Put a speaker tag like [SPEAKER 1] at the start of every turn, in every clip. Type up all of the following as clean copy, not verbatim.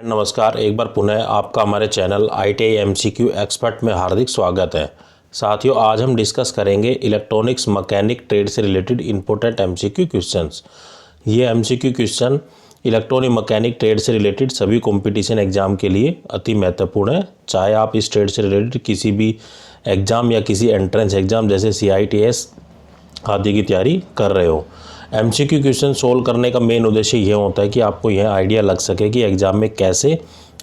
[SPEAKER 1] नमस्कार, एक बार पुनः आपका हमारे चैनल ITI MCQ एक्सपर्ट में हार्दिक स्वागत है। साथियों, आज हम डिस्कस करेंगे इलेक्ट्रॉनिक्स मैकेनिक ट्रेड से रिलेटेड इंपॉर्टेंट MCQ क्वेश्चंस। ये MCQ question electronic mechanic trade से रिलेटेड सभी कंपटीशन एग्जाम के लिए अति महत्वपूर्ण है। चाहे आप इस ट्रेड से रिलेटेड किसी भी एग्जाम या किसी एंट्रेंस एग्जाम जैसे CITS आदि की तैयारी कर रहे हो। MCQ क्वेश्चन सोल्व करने का मेन उद्देश्य यह होता है कि आपको यह आइडिया लग सके कि एग्ज़ाम में कैसे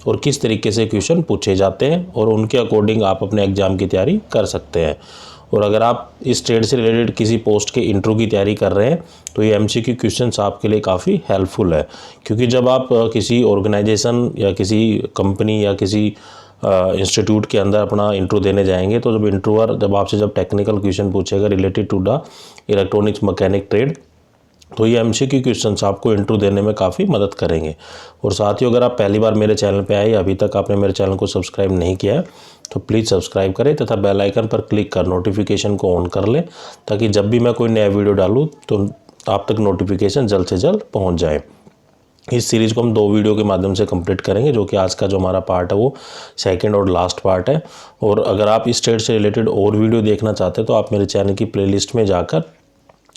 [SPEAKER 1] और किस तरीके से क्वेश्चन पूछे जाते हैं और उनके अकॉर्डिंग आप अपने एग्ज़ाम की तैयारी कर सकते हैं। और अगर आप इस ट्रेड से रिलेटेड किसी पोस्ट के इंटरव्यू की तैयारी कर रहे हैं तो ये MCQ क्वेश्चंस आपके लिए काफ़ी हेल्पफुल है, क्योंकि जब आप किसी ऑर्गेनाइजेशन या किसी कंपनी या किसी इंस्टीट्यूट के अंदर अपना इंटरव्यू देने जाएंगे तो जब आपसे टेक्निकल क्वेश्चन पूछेगा related to the electronics mechanic trade, तो ये MCQ क्वेश्चंस आपको इंटरव्यू देने में काफ़ी मदद करेंगे। और साथियों, अगर आप पहली बार मेरे चैनल पे आए, अभी तक आपने मेरे चैनल को सब्सक्राइब नहीं किया है तो प्लीज़ सब्सक्राइब करें तथा बेल आइकन पर क्लिक कर नोटिफिकेशन को ऑन कर लें, ताकि जब भी मैं कोई नया वीडियो डालूँ तो आप तक नोटिफिकेशन जल्द से जल्द पहुँच जाए। इस सीरीज़ को हम 2 वीडियो के माध्यम से कंप्लीट करेंगे, जो कि आज का जो हमारा पार्ट है वो सेकंड और लास्ट पार्ट है। और अगर आप इस ट्रेड से रिलेटेड और वीडियो देखना चाहते हैं तो आप मेरे चैनल की प्लेलिस्ट में जाकर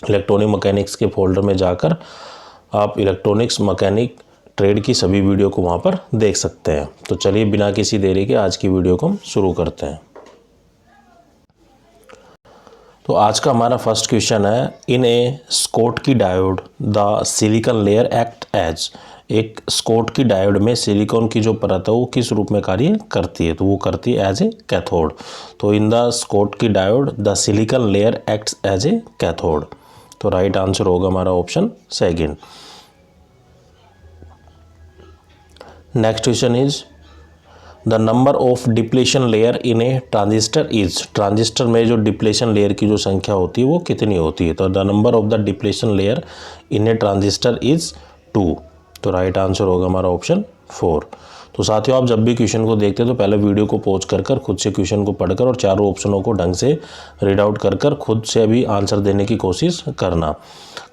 [SPEAKER 1] इलेक्ट्रॉनिक मैकेनिक्स के फोल्डर में जाकर आप इलेक्ट्रॉनिक्स मैकेनिक ट्रेड की सभी वीडियो को वहाँ पर देख सकते हैं। तो चलिए बिना किसी देरी के आज की वीडियो को हम शुरू करते हैं। तो आज का हमारा फर्स्ट क्वेश्चन है, in a Schottky diode the silicon layer act as. एक स्कोटकी डायोड में सिलिकॉन की जो परत है वो किस रूप में कार्य करती है? तो वो करती है एज ए कैथोड। तो in the Schottky diode the silicon layer acts as a cathode. तो राइट आंसर होगा हमारा option second. Next question is the number of depletion layer in a transistor is. Transistor में जो depletion layer की जो संख्या होती है वो कितनी होती है? तो the number of the depletion layer in a transistor is 2। तो राइट आंसर होगा हमारा ऑप्शन 4। तो साथियों, आप जब भी क्वेश्चन को देखते हैं तो पहले वीडियो को पॉज कर खुद से क्वेश्चन को पढ़कर और चारों ऑप्शनों को ढंग से रीड आउट कर खुद से अभी आंसर देने की कोशिश करना।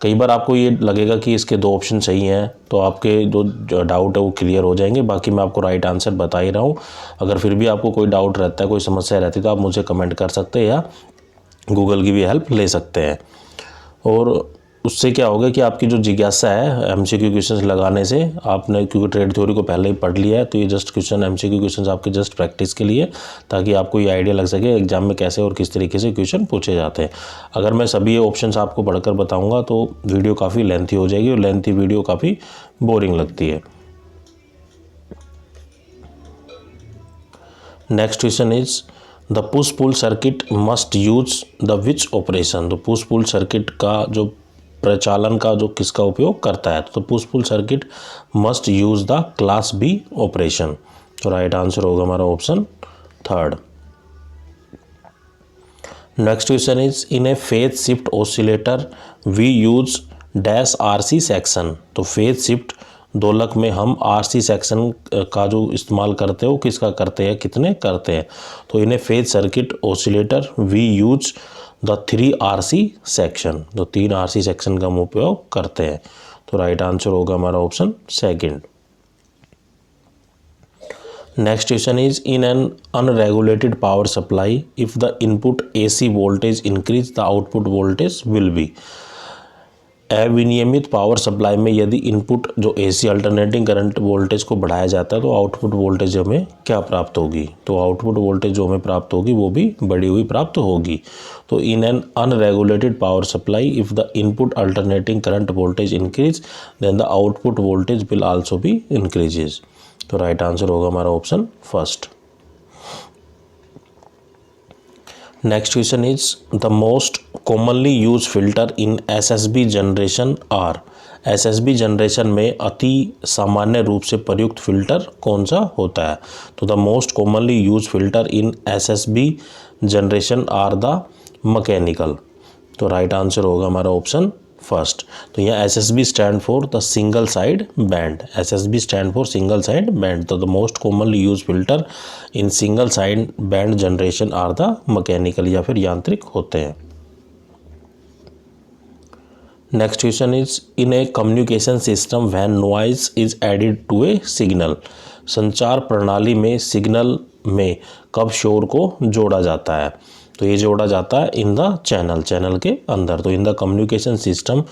[SPEAKER 1] कई बार आपको ये लगेगा कि इसके 2 ऑप्शन सही हैं, तो आपके जो डाउट है वो क्लियर हो जाएंगे। बाकी मैं आपको राइट आंसर बता ही रहा हूँ। अगर फिर भी आपको कोई डाउट रहता है, कोई समस्या रहती है, तो आप मुझे कमेंट कर सकते हैं या गूगल की भी हेल्प ले सकते हैं। और उससे क्या होगा कि आपकी जो जिज्ञासा है MCQ क्वेश्चंस लगाने से, आपने क्योंकि ट्रेड थ्योरी को पहले ही पढ़ लिया है, तो ये जस्ट क्वेश्चन MCQ क्वेश्चंस आपके जस्ट प्रैक्टिस के लिए, ताकि आपको ये आइडिया लग सके एग्जाम में कैसे और किस तरीके से क्वेश्चन पूछे जाते हैं। अगर मैं सभी ऑप्शंस आपको पढ़कर बताऊँगा तो वीडियो काफ़ी लेंथी हो जाएगी और लेंथी वीडियो काफ़ी बोरिंग लगती है। Next question is the push pull circuit must use the which operation. तो पुश पुल सर्किट का जो प्रचालन का जो किसका उपयोग करता है? तो push pull circuit must use the class B operation. तो राइट आंसर होगा हमारा option 3rd। Next question is in a phase shift oscillator we use dash RC section. तो फेज शिफ्ट दोलक में हम RC सेक्शन का जो इस्तेमाल करते हैं वो किसका करते हैं, कितने करते हैं? तो in a phase circuit oscillator we use the 3 RC section. तो 3 RC सेक्शन का हम उपयोग करते हैं। तो राइट आंसर होगा हमारा option 2nd। Next question is in an unregulated power supply if the input AC voltage increase the output voltage will be. अविनियमित पावर सप्लाई में यदि इनपुट जो AC अल्टरनेटिंग करंट वोल्टेज को बढ़ाया जाता है तो आउटपुट वोल्टेज हमें क्या प्राप्त होगी? तो आउटपुट वोल्टेज जो हमें प्राप्त होगी वो भी बढ़ी हुई प्राप्त होगी। तो in an unregulated power supply if the input alternating current voltage increase then the output voltage will also be increases. तो राइट आंसर होगा हमारा option 1st। Next question is the most commonly use filter in SSB generation are. SSB generation में अति सामान्य रूप से प्रयुक्त filter कौन सा होता है? तो the most commonly use filter in SSB generation are the mechanical. तो राइट आंसर होगा हमारा ऑप्शन 1st। तो यहाँ SSB stand for the single side band. SSB stand for single side band. तो the most commonly use filter in single side band generation are the mechanical या फिर यांत्रिक होते हैं। Next question is in a communication system when noise is added to a signal. संचार प्रणाली में signal में कब शोर को जोड़ा जाता है? तो ये जोड़ा जाता है इन द चैनल के अंदर। तो इन द कम्युनिकेशन सिस्टम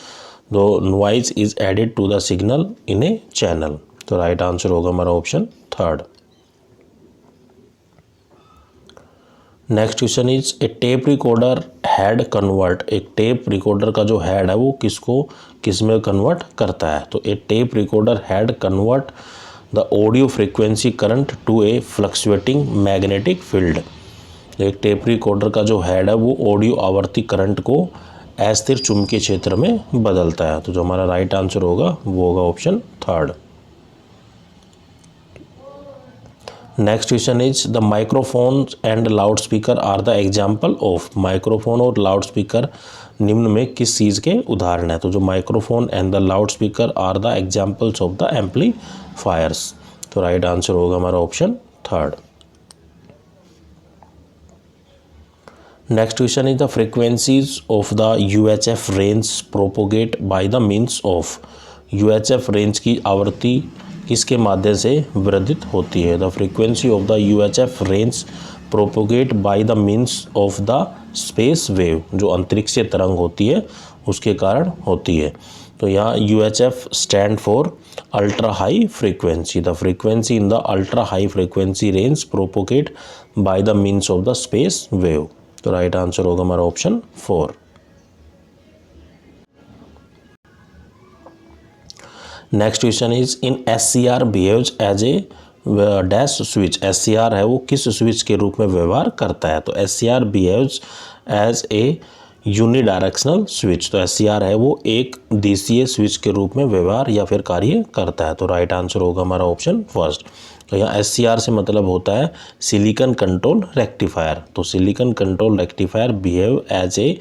[SPEAKER 1] दो noise is added to the signal in a channel. तो राइट आंसर होगा हमारा option third. Next question is a tape recorder head convert. एक टेप रिकॉर्डर का जो हेड है वो किस में कन्वर्ट करता है? तो a tape recorder head convert the audio frequency current to a fluctuating magnetic field. एक टेप रिकॉर्डर का जो हेड है वो ऑडियो आवर्ती करंट को अस्थिर चुंबकीय क्षेत्र में बदलता है। तो जो हमारा राइट आंसर होगा वो होगा option third. Next question is the microphone and loudspeaker are the example of. Microphone और लाउड स्पीकर निम्न में किस चीज़ के उदाहरण है? तो जो microphone and the loudspeaker are the examples of the amplifiers. तो राइट आंसर होगा हमारा option third. Next question is the frequencies of the UHF range propagate by the means of. UHF range की आवृत्ति किसके माध्यम से वर्धित होती है? The frequency of the UHF range propagate by the means of the space wave. जो अंतरिक्षीय तरंग होती है उसके कारण होती है। तो यहाँ UHF stand for ultra high frequency. The frequency in the ultra high frequency range propagate by the means of the space wave. तो राइट आंसर होगा हमारा option 4। Next question is in SCR behaves as a dash switch. SCR है वो किस switch के रूप में व्यवहार करता है? तो SCR behaves as a unidirectional switch. तो SCR है वो एक दिशीय स्विच के रूप में व्यवहार या फिर कार्य करता है। तो राइट आंसर होगा हमारा ऑप्शन फर्स्ट। तो यहाँ SCR से मतलब होता है सिलिकॉन कंट्रोल रेक्टिफायर। तो silicon control rectifier behave as a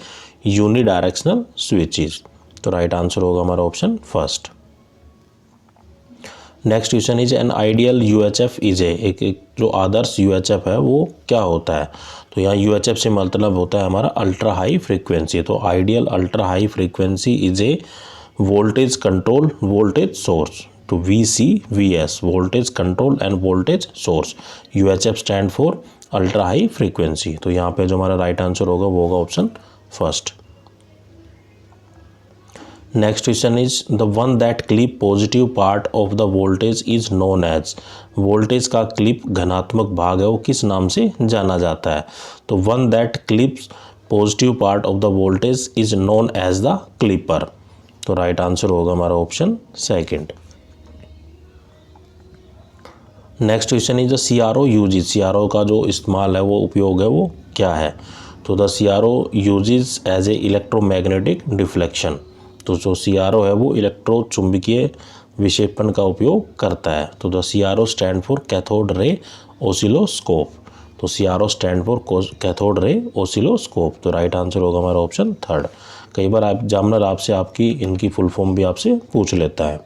[SPEAKER 1] unidirectional switches. तो राइट आंसर होगा हमारा option first. Next question is an ideal UHF is एक जो आदर्श UHF है वो क्या होता है? तो यहाँ UHF से मतलब होता है हमारा अल्ट्रा हाई फ्रीक्वेंसी। तो ideal ultra high frequency is a voltage control voltage source. तो VCVS voltage control end voltage source. UHF stand for ultra high frequency. तो यहाँ पे जो हमारा राइट आंसर होगा वो होगा option first. Next question is the one that clip positive part of the voltage is known as. Voltage का clip धनात्मक भाग है वो किस नाम से जाना जाता है? तो one that clips positive part of the voltage is known as the clipper. तो राइट आंसर होगा हमारा option second. Next question is the CRO uses. CRO का जो इस्तेमाल है वो उपयोग है वो क्या है? तो the CRO uses as a electromagnetic deflection. तो जो CRO है वो इलेक्ट्रो चुंबकीय विक्षेपण का उपयोग करता है। तो the CRO stand for cathode ray oscilloscope. तो CRO stand for cathode ray oscilloscope. तो राइट आंसर होगा हमारा ऑप्शन थर्ड। कई बार एग्जामिनर आपसे आपकी इनकी फुल फॉर्म भी आपसे पूछ लेता है।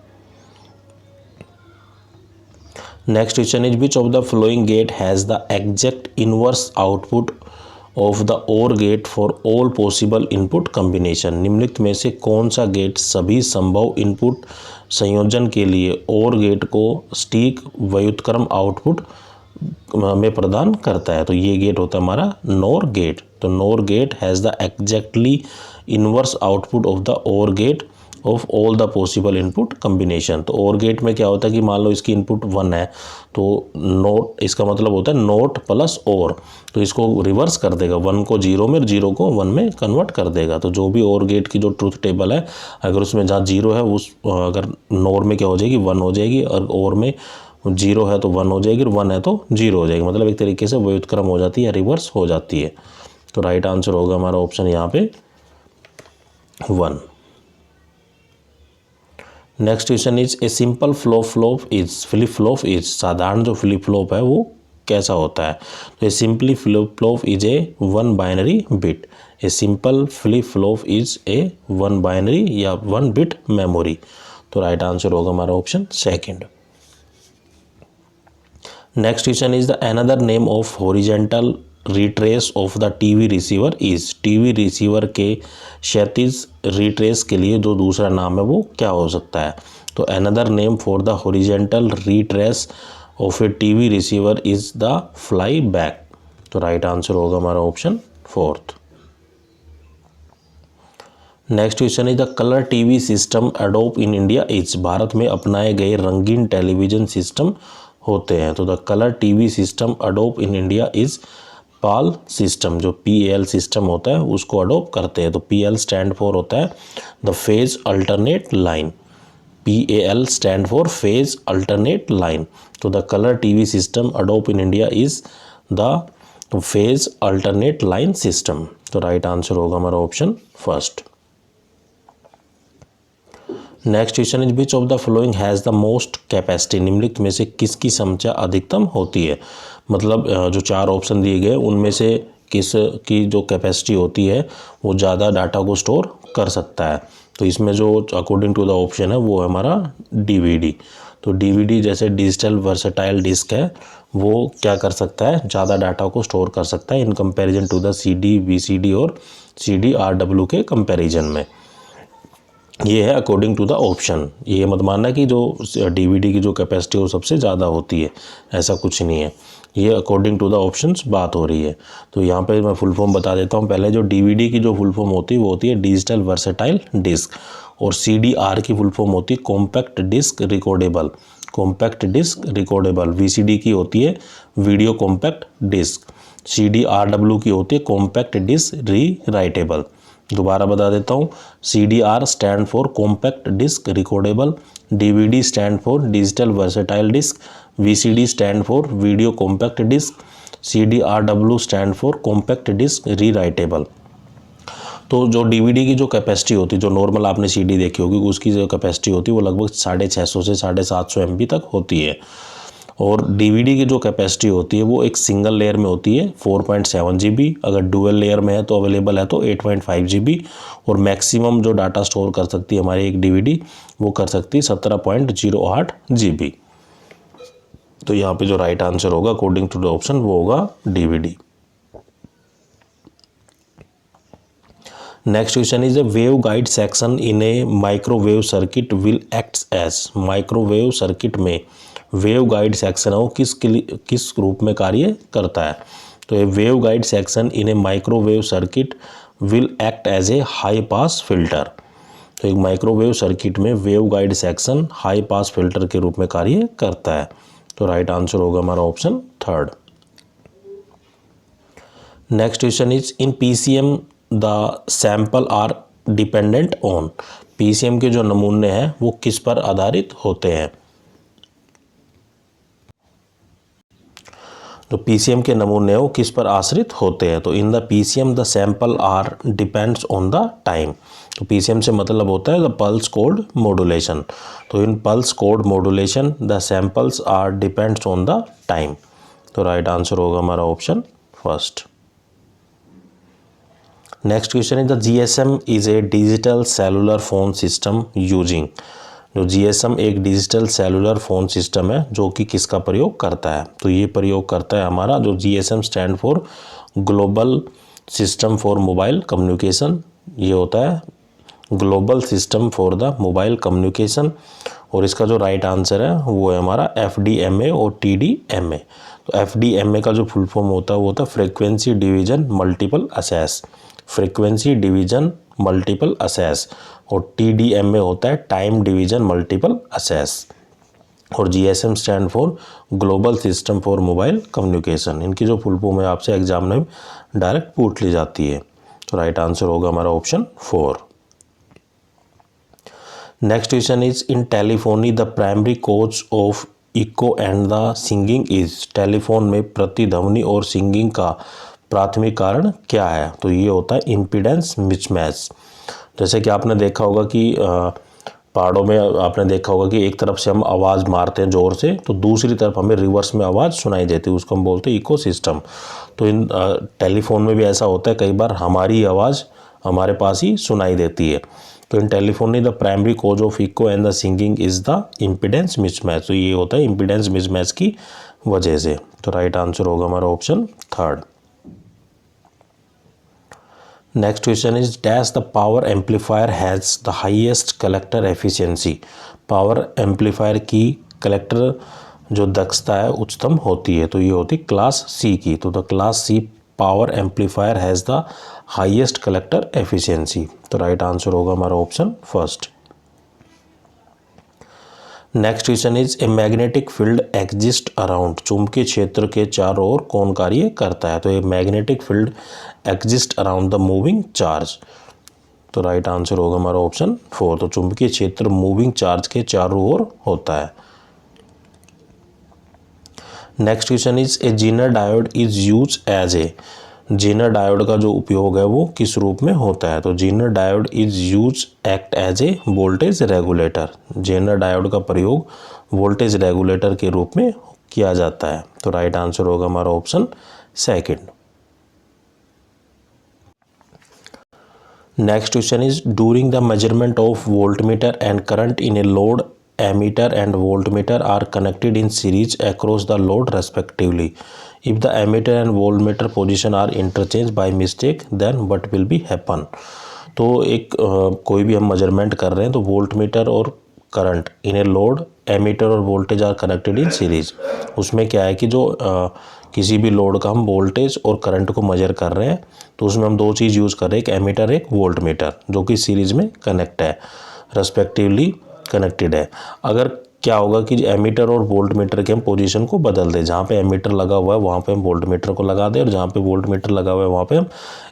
[SPEAKER 1] Next question is which of the following gate has the exact inverse output of the OR gate for all possible input combination. निम्नलिखित में से कौन सा गेट सभी संभव इनपुट संयोजन के लिए OR गेट को सटीक व्युत्क्रम आउटपुट में प्रदान करता है? तो ये गेट होता है हमारा NOR गेट। तो NOR gate has the exactly inverse output of the OR gate of all the possible input combination. तो OR गेट में क्या होता है कि मान लो इसकी इनपुट 1 है तो नोट इसका मतलब होता है नोट प्लस OR। तो इसको रिवर्स कर देगा, 1 को 0 में 0 को 1 में कन्वर्ट कर देगा। तो जो भी OR गेट की जो ट्रूथ टेबल है अगर उसमें जहाँ 0 है उस अगर NOR में क्या हो जाएगी 1 हो जाएगी, और OR में 0 है तो 1 हो जाएगी और 1 है तो 0 हो जाएगी। मतलब एक तरीके से व्युत्क्रम हो जाती है, रिवर्स हो जाती है। तो राइट आंसर होगा हमारा ऑप्शन यहाँ पे 1। Next question is a simple flip flop is. साधारण जो फ्लिप फ्लॉप है वो कैसा होता है? तो ए simply flip flop is a 1 binary bit. A simple flip flop is a 1 binary या 1 बिट मेमोरी। तो राइट आंसर होगा हमारा option second. Next question is the another name of horizontal retrace of the TV receiver is. TV receiver के क्षैतिज retrace के लिए जो दूसरा नाम है वो क्या हो सकता है? तो another name for the horizontal retrace of A TV receiver is the fly back. तो राइट आंसर होगा हमारा option 4। Next question is the colour TV system adopt in India is. Bharat में अपनाए गए रंगीन टेलीविजन सिस्टम होते हैं। तो the colour TV system adopt in India is Pal system. जो PAL सिस्टम होता है उसको अडोप्ट करते हैं। तो PAL स्टैंड फॉर होता है the phase alternate line. PAL stand for phase alternate line. तो the colour TV system adopt in India is the phase alternate line system. तो राइट आंसर होगा हमारा option 1। Next question is which of the following has the most capacity. निम्नलिखित में से किसकी क्षमता अधिकतम होती है। मतलब जो 4 ऑप्शन दिए गए उनमें से किस की जो कैपेसिटी होती है वो ज़्यादा डाटा को स्टोर कर सकता है। तो इसमें जो अकॉर्डिंग टू द ऑप्शन है वो है हमारा DVD। तो DVD जैसे डिजिटल वर्सेटाइल डिस्क है वो क्या कर सकता है, ज़्यादा डाटा को स्टोर कर सकता है in comparison to the CD, VCD और CD-RW के कंपैरिजन में। ये है अकॉर्डिंग टू द ऑप्शन। ये मत मानना कि जो DVD की जो कैपेसिटी वो सबसे ज़्यादा होती है, ऐसा कुछ नहीं है। ये अकॉर्डिंग टू द ऑप्शंस बात हो रही है। तो यहाँ पे मैं फुल फॉर्म बता देता हूँ। पहले जो DVD की जो फुल फॉर्म होती है वो होती है डिजिटल वर्सेटाइल डिस्क, और CDR की फुल फॉर्म होती है compact disc recordable. Compact disc recordable. VCD की होती है वीडियो कॉम्पैक्ट डिस्क। CD-RW की होती है कॉम्पैक्ट डिस्क री राइटेबल। दोबारा बता देता हूँ। CDR stand for compact disc recordable, DVD stand for digital versatile disc, VCD stand for video compact disc, CD-RW stand for compact disc rewritable. तो जो DVD की जो कैपेसिटी होती है, जो नॉर्मल आपने CD देखी होगी उसकी जो कैपेसिटी होती है वो लगभग 650 से 750 MB तक होती है। और DVD की जो कैपेसिटी होती है वो एक सिंगल लेयर में होती है 4.7 GB। अगर डुअल लेयर में है तो अवेलेबल है तो 8.5 GB। और मैक्सिमम जो डाटा स्टोर कर सकती है हमारी एक DVD वो कर सकती है 17.08 GB। तो यहाँ पे जो राइट आंसर होगा अकॉर्डिंग टू द ऑप्शन वो होगा DVD। Next question is a waveguide section in a microwave circuit will acts as. Microwave circuit में वेव गाइड सेक्शन है वो किस रूप में कार्य करता है। तो ये waveguide section in a microwave circuit will act as a high pass filter. तो एक माइक्रोवेव सर्किट में waveguide section high pass filter के रूप में कार्य करता है। तो राइट आंसर होगा हमारा option 3। Next question is in PCM the sample are dependent on. PCM के जो नमूने हैं वो किस पर आधारित होते हैं। जो PCM के नमूने वो किस पर आश्रित होते हैं। तो in the PCM the sample are depends on the time. तो PCM से मतलब होता है द पल्स कोड मॉड्यूलेशन। तो in pulse code modulation the samples are depends on the time. तो राइट आंसर होगा हमारा option 1। Next question is the GSM is a digital cellular phone system using. जो GSM एक digital cellular phone system है जो कि किसका प्रयोग करता है। तो ये प्रयोग करता है हमारा जो GSM stand for global system for mobile communication. ये होता है global system for the mobile communication. और इसका जो राइट आंसर है वो है हमारा FDMA और TDMA। तो FDMA का जो फुल फॉर्म होता है वो होता है frequency division multiple assess. Frequency division multiple assess. और TDMA होता है टाइम डिवीजन मल्टीपल असेस। और GSM stand for global system for mobile communication. इनकी जो फुल फॉर्म है आपसे एग्जाम में डायरेक्ट पूछ ली जाती है। तो राइट आंसर होगा हमारा option 4। Next question is in telephony the primary cause of echo and the singing is. Telephone में प्रतिध्वनि और सिंगिंग का प्राथमिक कारण क्या है। तो ये होता है इम्पीडेंस मिसमैच। जैसे कि आपने देखा होगा कि पहाड़ों में आपने देखा होगा कि एक तरफ से हम आवाज़ मारते हैं ज़ोर से तो दूसरी तरफ हमें रिवर्स में आवाज़ सुनाई देती है, उसको हम बोलते हैं इकोसिस्टम। तो इन टेलीफोन में भी ऐसा होता है, कई बार हमारी आवाज़ हमारे पास ही सुनाई देती है। तो in telephony the primary cause of echo and the singing is the impedance mismatch. तो ये होता है इम्पीडेंस मिसमैच की वजह से। तो राइट आंसर होगा हमारा option 3। Next question is dash the power amplifier has the highest collector efficiency. Power amplifier की कलेक्टर जो दक्षता है उच्चतम होती है, तो ये होती क्लास सी की। तो the class C power amplifier has the highest collector efficiency. तो राइट आंसर होगा हमारा option first. Next question is a magnetic field exist around. चुंबकीय क्षेत्र के चारों ओर कौन कार्य करता है? तो ये magnetic field exist around the moving charge. तो राइट आंसर होगा हमारा ऑप्शन 4। तो चुंबकीय क्षेत्र मूविंग चार्ज के चारों ओर होता है। Next question is a zener diode is use as a. Zener diode का जो उपयोग है वो किस रूप में होता है? तो zener diode is use act as a voltage regulator. Zener diode का प्रयोग वोल्टेज रेगुलेटर के रूप में किया जाता है। तो राइट आंसर होगा हमारा option second. Next question is during the measurement of voltmeter and current in a load ammeter and voltmeter are connected in series across the load respectively. If the ammeter and voltmeter position are interchanged by mistake, then what will be happen? तो एक कोई भी हम measurement कर रहे हैं तो voltmeter और current in a load ammeter और voltage are connected in series. उसमें क्या है कि जो किसी भी लोड का हम वोल्टेज और करंट को मेजर कर रहे हैं तो उसमें हम दो चीज़ यूज़ कर रहे हैं, एक एमीटर एक वोल्टमीटर, जो कि सीरीज में कनेक्ट है, रेस्पेक्टिवली कनेक्टेड है। अगर क्या होगा कि एमीटर और वोल्टमीटर के हम पोजीशन को बदल दें, जहाँ पे एमीटर लगा हुआ है वहाँ पे हम वोल्टमीटर को लगा दें और जहाँ पे वोल्टमीटर लगा हुआ है वहाँ पे हम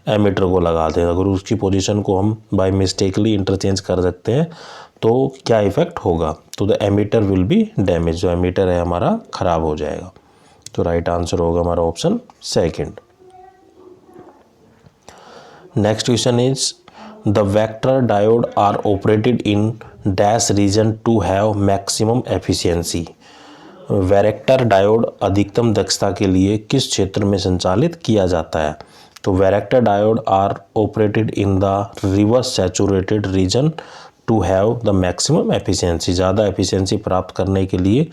[SPEAKER 1] एमीटर को लगा दें। अगर उसकी पोजीशन को हम बाय मिस्टेकली इंटरचेंज कर सकते हैं तो क्या इफेक्ट होगा? तो the ammeter will be damage. जो एमीटर है हमारा ख़राब हो जाएगा। तो राइट आंसर होगा हमारा option second. Next question is the varactor diode are operated in dash region to have maximum efficiency. Varactor diode अधिकतम दक्षता के लिए किस क्षेत्र में संचालित किया जाता है? तो varactor diode are operated in the reverse saturated region to have the maximum efficiency. ज़्यादा एफिशिएंसी प्राप्त करने के लिए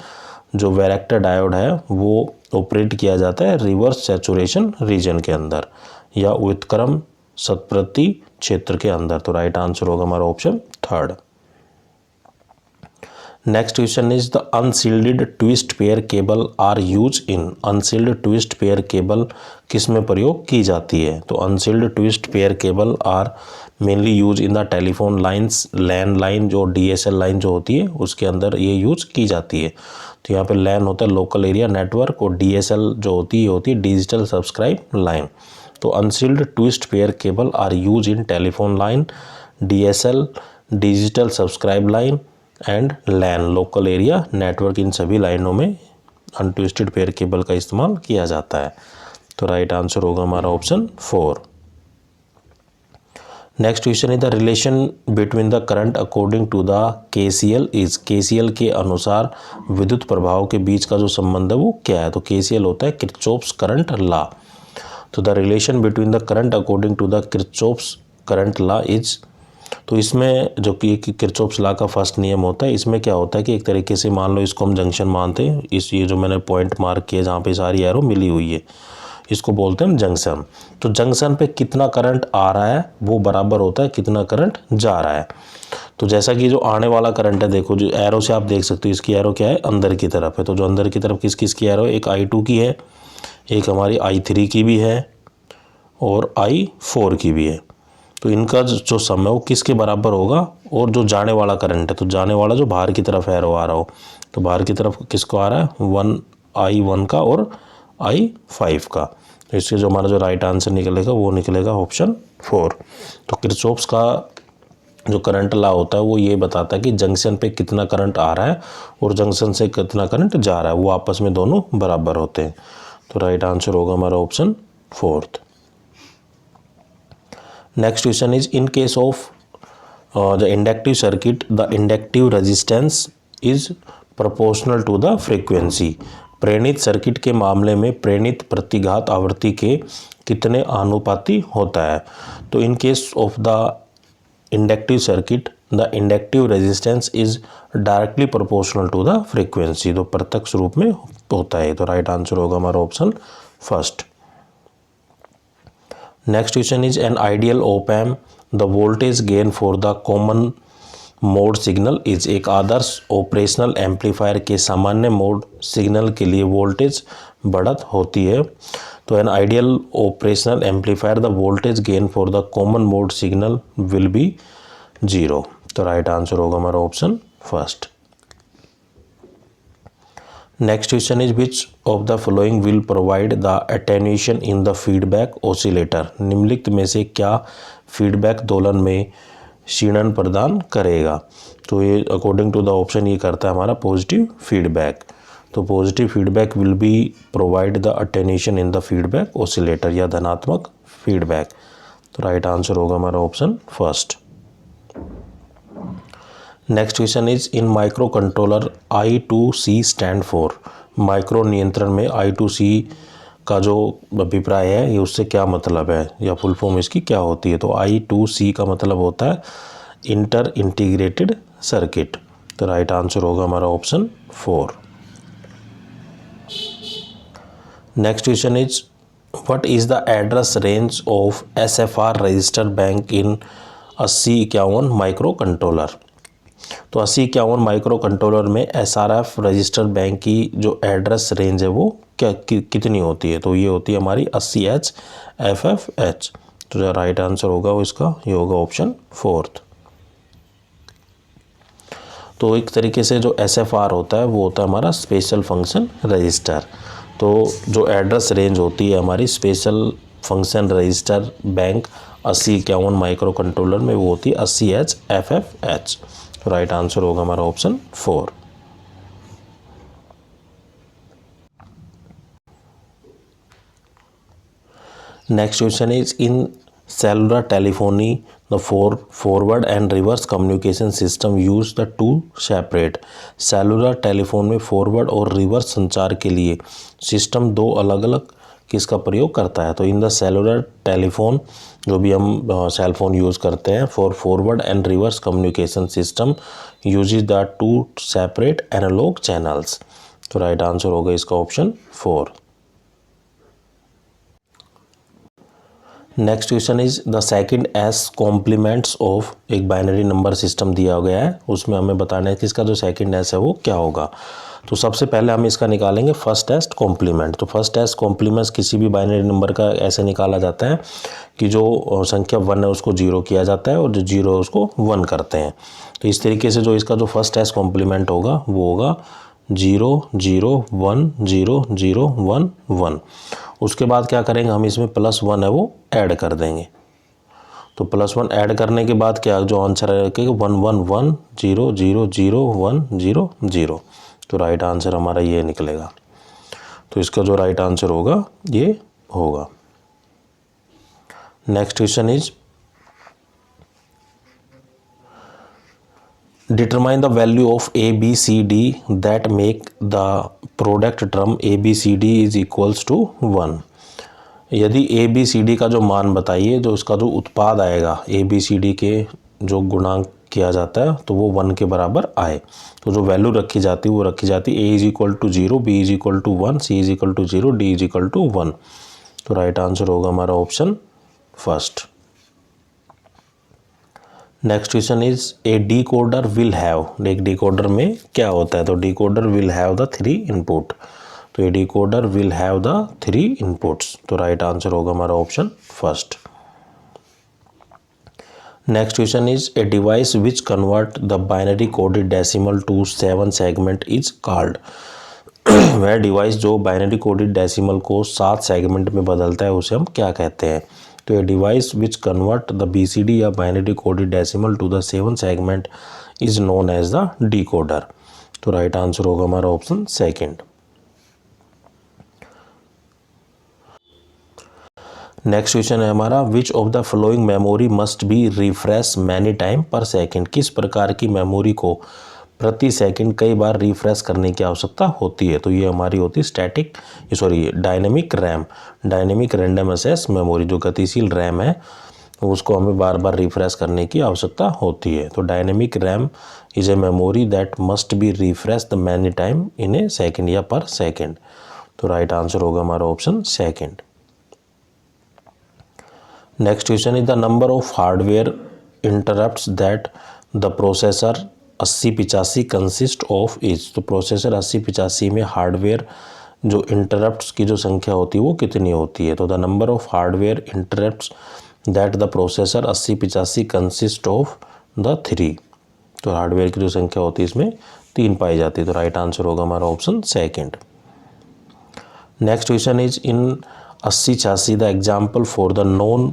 [SPEAKER 1] जो वैरेक्टर डायोड है वो ऑपरेट किया जाता है रिवर्स सैचुरेशन रीजन के अंदर या व्युत्क्रम शतप्रति क्षेत्र के अंदर। तो राइट आंसर होगा हमारा option third. Next question is the unshielded twist pair cable are use in. Unshield twist pair cable किस में प्रयोग की जाती है? तो unsealed twist pair cable are mainly use in the telephone lines, land line जो DSL लाइन जो होती है उसके अंदर ये यूज की जाती है। तो यहाँ पे लैन होता है लोकल एरिया नेटवर्क और DSL जो होती है डिजिटल सब्सक्राइब लाइन। तो unsealed twist pair cable are use in telephone line, DSL, digital subscribe line and LAN local area network. इन सभी लाइनों में अनट्विस्टेड पेयर केबल का इस्तेमाल किया जाता है। तो राइट आंसर होगा हमारा option 4। Next question is the relation between the current according to the KCL is. KCL के अनुसार विद्युत प्रभाव के बीच का जो संबंध है वो क्या है? तो KCL होता है किरचॉफ्स करंट लॉ। तो the relation between the current according to the Kirchhoff's current law is. तो इसमें जो कि किरचॉफ्स लॉ का फर्स्ट नियम होता है, इसमें क्या होता है कि एक तरीके से मान लो इसको हम जंक्शन मानते हैं, इस ये जो मैंने पॉइंट मार्क किया जहाँ पे सारी एरो मिली हुई है इसको बोलते हैं हम जंक्शन। तो जंक्शन पे कितना करंट आ रहा है वो बराबर होता है कितना करंट जा रहा है। तो जैसा कि जो आने वाला करंट है, देखो जो एरो से आप देख सकते हो इसकी एरो क्या है, अंदर की तरफ है। तो जो अंदर की तरफ किस किस की एरो, एक I2 की है, एक हमारी I3 की भी है और I4 की भी है। तो इनका जो सम है वो किसके बराबर होगा? और जो जाने वाला करंट है, तो जाने वाला जो बाहर की तरफ एरो आ रहा हो, तो बाहर की तरफ किसको आ रहा है, I1 का और I5 का। तो इससे जो हमारा जो राइट आंसर निकलेगा वो निकलेगा ऑप्शन 4। तो किरचॉफ्स का जो करंट लॉ होता है वो ये बताता है कि जंक्शन पे कितना करंट आ रहा है और जंक्शन से कितना करंट जा रहा है, वो आपस में दोनों बराबर होते हैं। तो राइट आंसर होगा हमारा option 4। Next question is in case of the inductive circuit the inductive resistance is proportional to the frequency. प्रेरित सर्किट के मामले में प्रेरित प्रतिघात आवृत्ति के कितने आनुपाती होता है? तो in case of the inductive circuit the inductive resistance is directly proportional to the frequency. तो प्रत्यक्ष रूप में होता है। तो राइट आंसर होगा हमारा option first. Next question is an ideal op amp the voltage gain for the common mode signal is, एक आदर्श ऑपरेशनल एम्पलीफायर के सामान्य मोड सिग्नल के लिए वोल्टेज बढ़त होती है। तो an ideal operational amplifier the voltage gain for the common mode signal will be 0। तो राइट आंसर होगा हमारा option first. Next question is which of the following will provide the attenuation in the feedback oscillator, निम्नलिखित में से क्या feedback दोलन में क्षीणन प्रदान करेगा। तो ये अकॉर्डिंग टू द ऑप्शन ये करता है हमारा पॉजिटिव फीडबैक। तो positive feedback will be provide the attenuation in the feedback oscillator, या धनात्मक फीडबैक। तो राइट आंसर होगा हमारा option first. Next question is in micro controller I2C stand for, micro नियंत्रण में I2C का जो अभिप्राय है ये उससे क्या मतलब है या फुल फॉर्म इसकी क्या होती है। तो I2C का मतलब होता है इंटर इंटीग्रेटेड सर्किट। तो राइट आंसर होगा हमारा option 4। Next question is what is the address range of SFR register bank in 8051 micro controller. तो 8051 माइक्रो कंट्रोलर में SRF रजिस्टर बैंक की जो एड्रेस रेंज है वो कितनी होती है। तो ये होती है हमारी 80H FFH। तो जो राइट आंसर होगा वो इसका ये होगा ऑप्शन 4। तो एक तरीके से जो SFR होता है वो होता है हमारा स्पेशल फंक्शन रजिस्टर। तो जो एड्रेस रेंज होती है हमारी special function register bank 8051 micro controller में वो होती है 80H FFH। राइट आंसर होगा हमारा option 4। Next question is in cellular telephony the forward and reverse communication system use the two separate, cellular telephone में फॉरवर्ड और रिवर्स संचार के लिए सिस्टम दो अलग अलग किसका प्रयोग करता है। तो इन द सेलुलर टेलीफोन जो भी हम सेल फोन यूज़ करते हैं for forward and reverse communication system uses the two separate analog channels. तो राइट आंसर होगा इसका option 4। Next question is the second s complements of, एक बाइनरी नंबर सिस्टम दिया गया है उसमें हमें बताना है कि इसका जो सेकंड एस है वो क्या होगा। तो सबसे पहले हम इसका निकालेंगे फर्स्ट एस कॉम्प्लीमेंट। तो फर्स्ट एस कॉम्प्लीमेंट्स किसी भी बाइनरी नंबर का ऐसे निकाला जाता है कि जो संख्या 1 है उसको 0 किया जाता है और जो 0 है उसको 1 करते हैं। तो इस तरीके से जो इसका जो फर्स्ट एस कॉम्प्लीमेंट होगा वो होगा 0 0 1 0 0 1 1। उसके बाद क्या करेंगे हम इसमें +1 है वो ऐड कर देंगे। तो +1 ऐड करने के बाद क्या जो आंसर है 1 1 1 0 0 0 1 0 0। तो राइट आंसर हमारा ये निकलेगा। तो इसका जो राइट आंसर होगा ये होगा। Next question is determine the value of ABCD that make the product term ABCD is equals to 1। यदि ABCD का जो मान बताइए जो इसका जो उत्पाद आएगा ABCD के जो गुणांक किया जाता है तो वो 1 के बराबर आए। तो जो वैल्यू रखी जाती है वो रखी जाती है A is equal to 0, B is equal to 1, C is equal to 0, D is equal to 1। तो राइट आंसर होगा हमारा option first. Next question is a decoder will have, एक डिकोडर में क्या होता है। तो decoder will have the 3 input. तो a decoder will have the 3 inputs. तो राइट आंसर होगा हमारा option first. Next question is a device which convert the binary coded decimal to 7 segment is called. वह डिवाइस जो binary coded decimal को 7 segment में बदलता है उसे हम क्या कहते हैं। तो a device which convert the BCD या binary coded decimal to the 7 segment is known as the decoder. तो राइट आंसर होगा हमारा ऑप्शन सेकंड। नेक्स्ट क्वेश्चन है हमारा which of the following memory must be refresh many time per second, किस प्रकार की memory को प्रति सेकंड कई बार रिफ्रेश करने की आवश्यकता होती है। तो ये हमारी होती है dynamic RAM, dynamic random access memory. जो गतिशील रैम है उसको हमें बार बार रिफ्रेश करने की आवश्यकता होती है। तो dynamic RAM is a memory that must be refresh the many time in A second या पर सेकेंड। तो राइट आंसर होगा हमारा option second. Next question is the number of hardware interrupts that the processor 8085 consist of is, तो processor 8085 में hardware जो interrupts की जो संख्या होती है वो कितनी होती है। तो the number of hardware interrupts that the processor 8085 consist of the 3, तो हार्डवेयर की जो संख्या होती है इसमें 3 पाई जाती है। तो राइट आंसर होगा हमारा option second. Next question is in 8086 the example for the non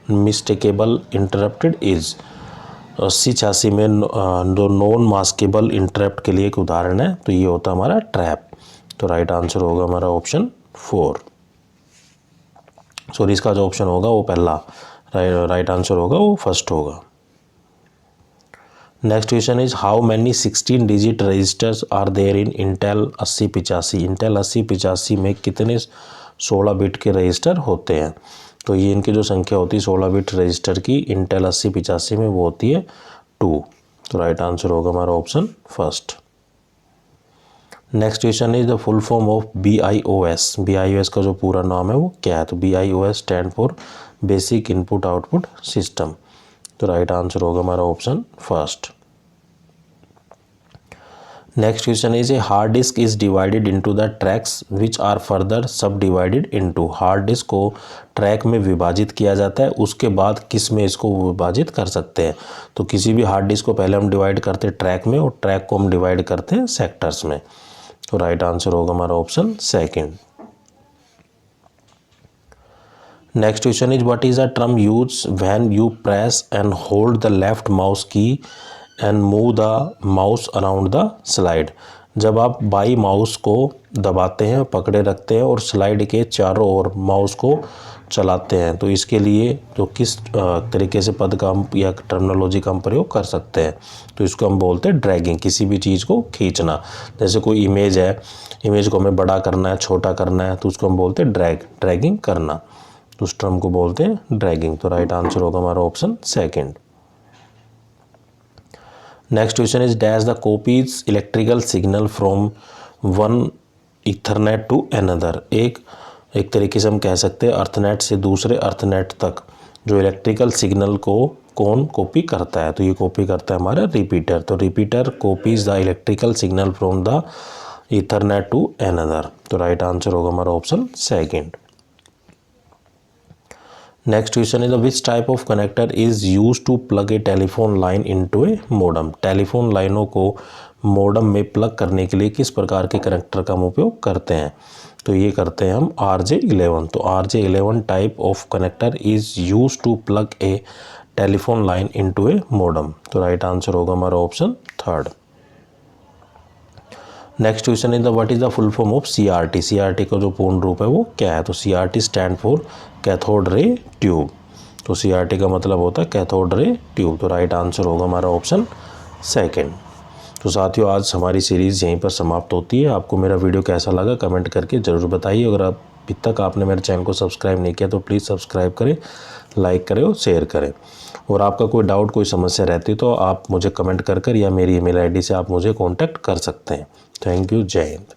[SPEAKER 1] mistakable interrupted is, 8086 में जो नॉन मास्केबल इंटरप्ट के लिए एक उदाहरण है तो ये होता है हमारा ट्रैप। तो राइट आंसर होगा हमारा ऑप्शन 4। सॉरी, इसका जो ऑप्शन होगा वो पहला, राइट आंसर होगा वो फर्स्ट होगा। Next question is how many 16 digit registers are there in Intel 8085, Intel 8085 में कितने 16 बिट के रजिस्टर होते हैं। तो ये इनकी जो संख्या होती है 16 बिट रजिस्टर की इंटेल 8085 में वो होती है 2। तो राइट आंसर होगा हमारा option first. Next question is the full form of BIOS, BIOS का जो पूरा नाम है वो क्या है। तो BIOS stand for basic input output system. तो राइट आंसर होगा हमारा option first. Next question is a hard disk is divided into the tracks which are further sub divided into, hard disk को ट्रैक में विभाजित किया जाता है उसके बाद किस में इसको विभाजित कर सकते हैं। तो किसी भी हार्ड डिस्क को पहले हम डिवाइड करते हैं ट्रैक में और ट्रैक को हम डिवाइड करते हैं सेक्टर्स में। तो राइट आंसर होगा हमारा option second. Next question is what is a term use when you press and hold the left mouse key and move the mouse around the slide, जब आप बाई माउस को दबाते हैं, पकड़े रखते हैं और स्लाइड के चारों ओर माउस को चलाते हैं, तो इसके लिए तो किस तरीके से पद का हम या टर्मिनोलॉजी का हम प्रयोग कर सकते हैं। तो इसको हम बोलते हैं ड्रैगिंग, किसी भी चीज़ को खींचना। जैसे कोई इमेज है, इमेज को हमें बड़ा करना है, छोटा करना है, तो उसको हम बोलते हैं ड्रैगिंग करना। तो उस टर्म को बोलते हैं ड्रैगिंग। तो राइट आंसर होगा हमारा option second. Next question is dash the copies electrical signal from one Ethernet to another, एक तरीके से हम कह सकते हैं अर्थनेट से दूसरे अर्थनेट तक जो इलेक्ट्रिकल सिग्नल को कौन कॉपी करता है। तो ये कॉपी करता है हमारा रिपीटर। तो repeater copies the electrical signal from the Ethernet to another. तो राइट आंसर होगा हमारा option second. Next question is which type of connector is use to plug a telephone line into a modem, telephone लाइनों को modem में plug करने के लिए किस प्रकार के कनेक्टर का हम उपयोग करते हैं। तो ये करते हैं हम RJ11। तो RJ11 type of connector is use to plug a telephone line into a modem. तो राइट आंसर होगा हमारा option third. Next question is the what is the full form of CRT, CRT का जो पूर्ण रूप है वो क्या है। तो CRT stand for cathode ray tube. तो CRT का मतलब होता है कैथोड रे ट्यूब। तो राइट आंसर होगा हमारा ऑप्शन सेकंड। तो साथियों आज हमारी सीरीज़ यहीं पर समाप्त होती है। आपको मेरा वीडियो कैसा लगा कमेंट करके ज़रूर बताइए। अगर अभी तक आपने मेरे चैनल को सब्सक्राइब नहीं किया तो प्लीज़ सब्सक्राइब करें, लाइक करें और शेयर करें। और आपका कोई डाउट कोई समस्या रहती तो आप मुझे कमेंट कर या मेरी email ID से आप मुझे कॉन्टैक्ट कर सकते हैं। Thank you. जय हिंद।